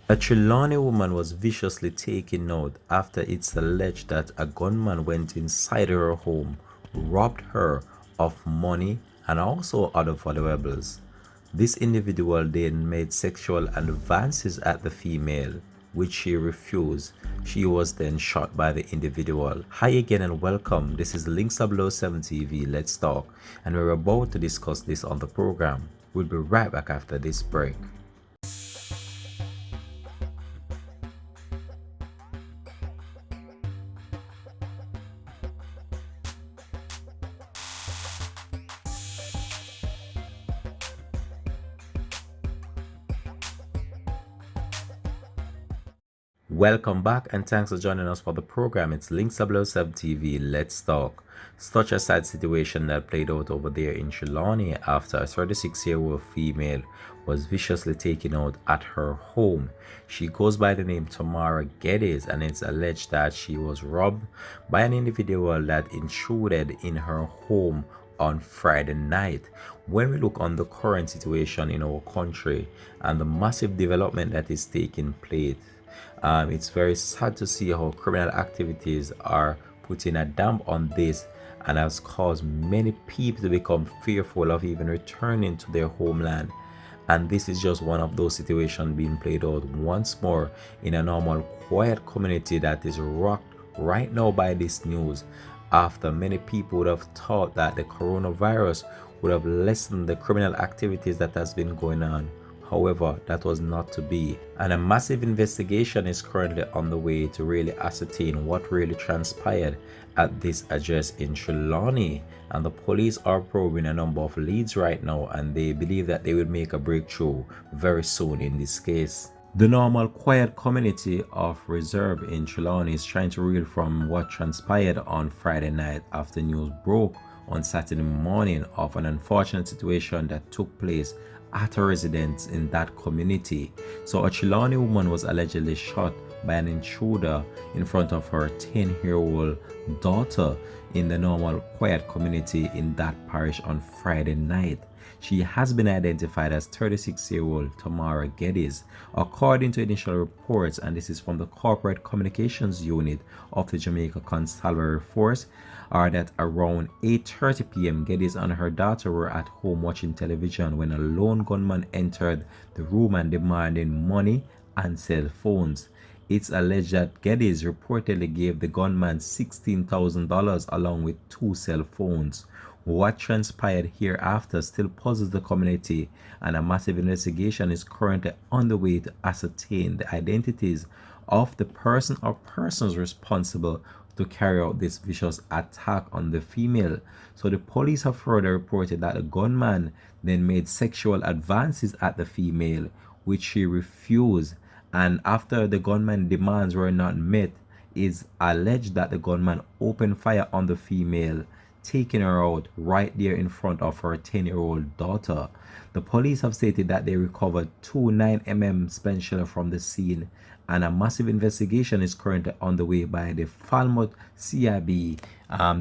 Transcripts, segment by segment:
A Trelawney woman was viciously taken out after it's alleged that a gunman went inside her home, robbed her of money and also other valuables. This individual then made sexual advances at the female, which she refused. She was then shot by the individual. Hi again and welcome. This is Links007 TV. Let's talk. And we're about to discuss this on the program. We'll be right back after this break. Welcome back and thanks for joining us for the program. It's Links007 TV. Let's talk. Such a sad situation that played out over there in Trelawney after a 36-year-old female was viciously taken out at her home. She goes by the name Tamara Geddes, and it's alleged that she was robbed by an individual that intruded in her home on Friday night. When we look on the current situation in our country and the massive development that is taking place, it's very sad to see how criminal activities are putting a damp on this and has caused many people to become fearful of even returning to their homeland. And this is just one of those situations being played out once more in a normal, quiet community that is rocked right now by this news, after many people would have thought that the coronavirus would have lessened the criminal activities that has been going on. However, that was not to be, and a massive investigation is currently on the way to really ascertain what really transpired at this address in Trelawney. And the police are probing a number of leads right now, and they believe that they will make a breakthrough very soon in this case. The normal quiet community of Reserve in Trelawney is trying to reel from what transpired on Friday night after news broke on Saturday morning of an unfortunate situation that took place at a residence in that community. So a Trelawney woman was allegedly shot by an intruder in front of her 10-year-old daughter in the normal quiet community in that parish on Friday night. She has been identified as 36-year-old Tamara Geddes. According to initial reports, and this is from the Corporate Communications Unit of the Jamaica Constabulary Force, are that around 8:30 p.m. Geddes and her daughter were at home watching television when a lone gunman entered the room and demanded money and cell phones. It's alleged that Geddes reportedly gave the gunman $16,000 along with 2 cell phones. What transpired hereafter still puzzles the community, and a massive investigation is currently on the way to ascertain the identities of the person or persons responsible to carry out this vicious attack on the female. So the police have further reported that the gunman then made sexual advances at the female, which she refused, and after the gunman demands were not met, it's alleged that the gunman opened fire on the female, taking her out right there in front of her 10-year-old daughter. The police have stated that they recovered 2 9mm spent shells from the scene, and a massive investigation is currently on the way by the Falmouth CIB.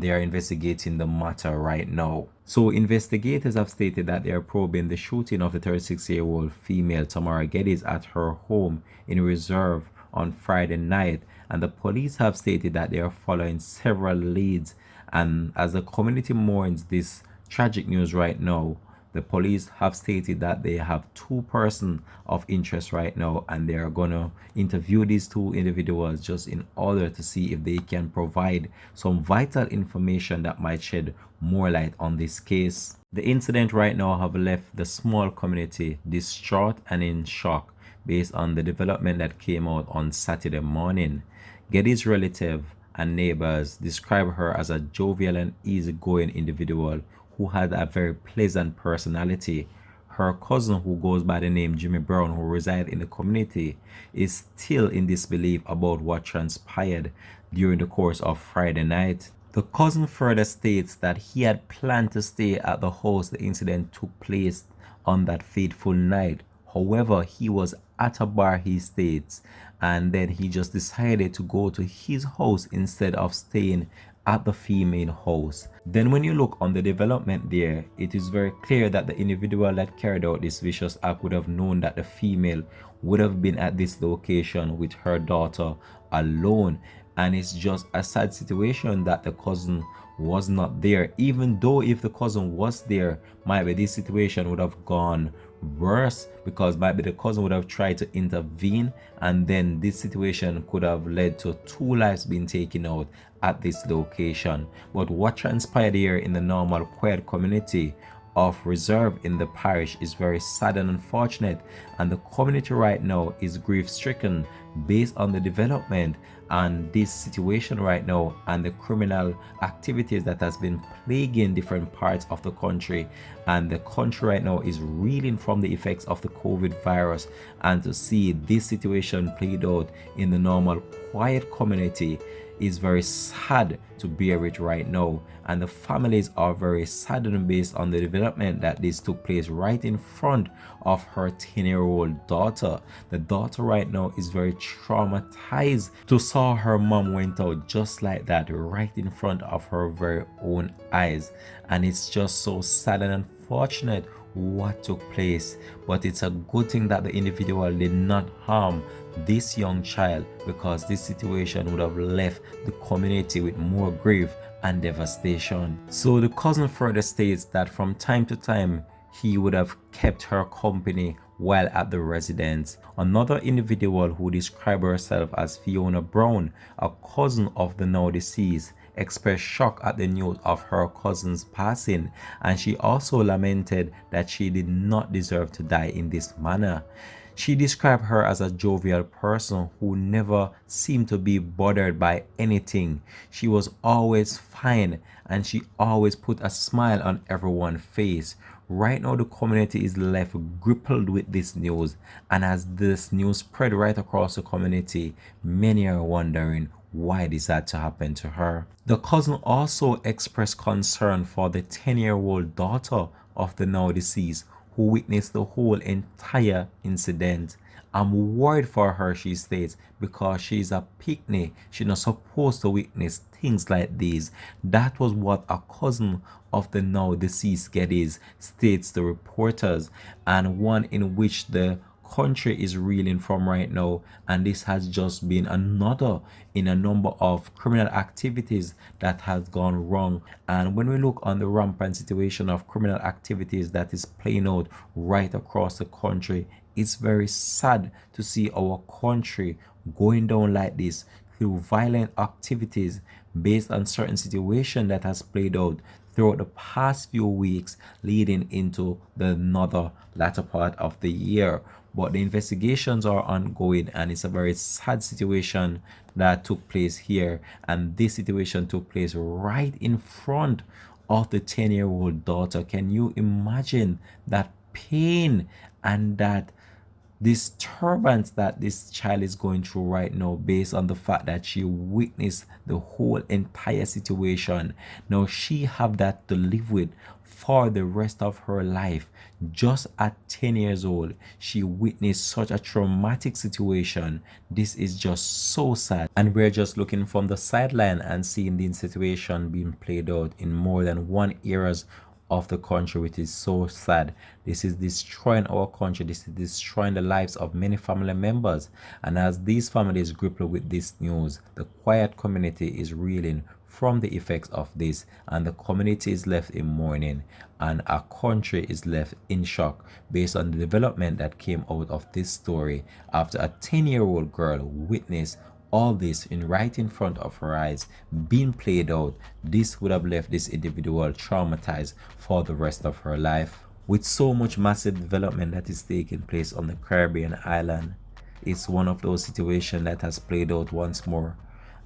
They are investigating the matter right now. So investigators have stated that they are probing the shooting of the 36-year-old female Tamara Geddes at her home in Reserve on Friday night, and the police have stated that they are following several leads. And as the community mourns this tragic news right now, the police have stated that they have 2 persons of interest right now, and they are going to interview these 2 individuals just in order to see if they can provide some vital information that might shed more light on this case. The incident right now have left the small community distraught and in shock based on the development that came out on Saturday morning. Geddes' relative and neighbors describe her as a jovial and easygoing individual who had a very pleasant personality. Her cousin, who goes by the name Jimmy Brown, who resides in the community, is still in disbelief about what transpired during the course of Friday night. The cousin further states that he had planned to stay at the house the incident took place on that fateful night. However, he was at a bar, he states, and then he just decided to go to his house instead of staying at the female house. Then when you look on the development there, it is very clear that the individual that carried out this vicious act would have known that the female would have been at this location with her daughter alone. And it's just a sad situation that the cousin was not there. Even though if the cousin was there, might be this situation would have gone worse, because might be the cousin would have tried to intervene, and then this situation could have led to 2 lives being taken out at this location. But what transpired here in the normal quiet community of Reserve in the parish is very sad and unfortunate, and the community right now is grief stricken based on the development and this situation right now and the criminal activities that has been plaguing different parts of the country. And the country right now is reeling from the effects of the COVID virus, and to see this situation played out in the normal quiet community is very sad to bear it right now, and the families are very saddened based on the development that this took place right in front of her 10-year-old daughter. The daughter right now is very traumatized to saw her mom went out just like that right in front of her very own eyes, and it's just so sad and unfortunate what took place. But it's a good thing that the individual did not harm this young child, because this situation would have left the community with more grief and devastation. So the cousin further states that from time to time he would have kept her company while at the residence. Another individual who described herself as Fiona Brown, a cousin of the now deceased, expressed shock at the news of her cousin's passing, and she also lamented that she did not deserve to die in this manner. She described her as a jovial person who never seemed to be bothered by anything. She was always fine, and she always put a smile on everyone's face. Right now, the community is left crippled with this news, and as this news spread right across the community, many are wondering why this had to happen to her. The cousin also expressed concern for the 10-year-old daughter of the now deceased, who witnessed the whole entire incident. I'm worried for her, she states, because she's a picnic. She's not supposed to witness things like these. That was what a cousin of the now deceased Geddes states to reporters, and one in which the country is reeling from right now. And this has just been another in a number of criminal activities that has gone wrong. And when we look on the rampant situation of criminal activities that is playing out right across the country, it's very sad to see our country going down like this through violent activities based on certain situation that has played out throughout the past few weeks leading into the another latter part of the year. But the investigations are ongoing, and it's a very sad situation that took place here. And this situation took place right in front of the 10-year-old daughter. Can you imagine that pain and that disturbance that this child is going through right now, based on the fact that she witnessed the whole entire situation? Now she have that to live with for the rest of her life. Just at 10 years old, she witnessed such a traumatic situation. This is just so sad, and we're just looking from the sideline and seeing the situation being played out in more than one areas of the country, which is so sad. This is destroying our country. This is destroying the lives of many family members. And as these families grapple with this news, the quiet community is reeling from the effects of this, and the community is left in mourning, and our country is left in shock based on the development that came out of this story after a 10-year-old girl witnessed all this right in front of her eyes being played out. This would have left this individual traumatized for the rest of her life. With so much massive development that is taking place on the Caribbean island, it's one of those situations that has played out once more.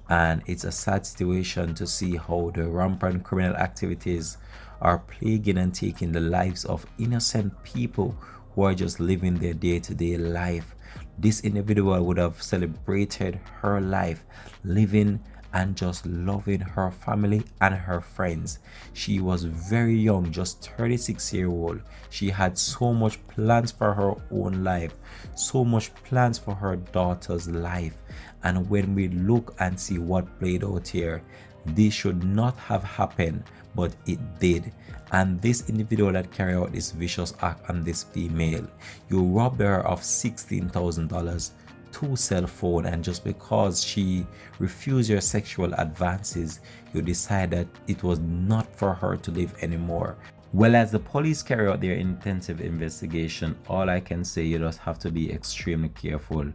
And it's a sad situation to see how the rampant criminal activities are plaguing and taking the lives of innocent people who are just living their day-to-day life. This individual would have celebrated her life, living and just loving her family and her friends. She was very young, just 36-year-old. She had so much plans for her own life, so much plans for her daughter's life. And when we look and see what played out here, This should not have happened, but it did. And this individual that carried out this vicious act on this female, you robbed her of $16,000, two cell phone, and just because she refused your sexual advances, you decided it was not for her to live anymore. Well, as the police carry out their intensive investigation, all I can say, you just have to be extremely careful.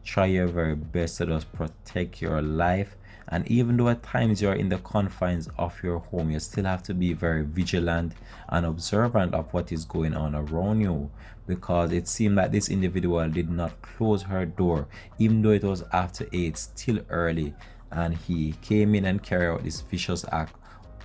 Try your very best to just protect your life. And even though at times you're in the confines of your home, you still have to be very vigilant and observant of what is going on around you, because it seemed that this individual did not close her door, even though it was after 8, still early, and he came in and carried out this vicious act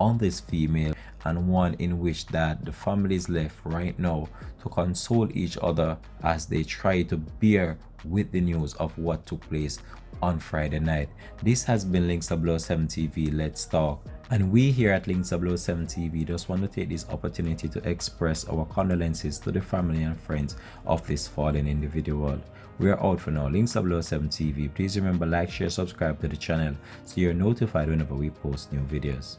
on this female, and one in which that the family is left right now to console each other as they try to bear with the news of what took place on Friday night. This has been Links 007 TV. Let's talk. And we here at Links 007 TV just want to take this opportunity to express our condolences to the family and friends of this fallen individual. We are out for now. Links 007 TV. Please remember, like, share, subscribe to the channel so you're notified whenever we post new videos.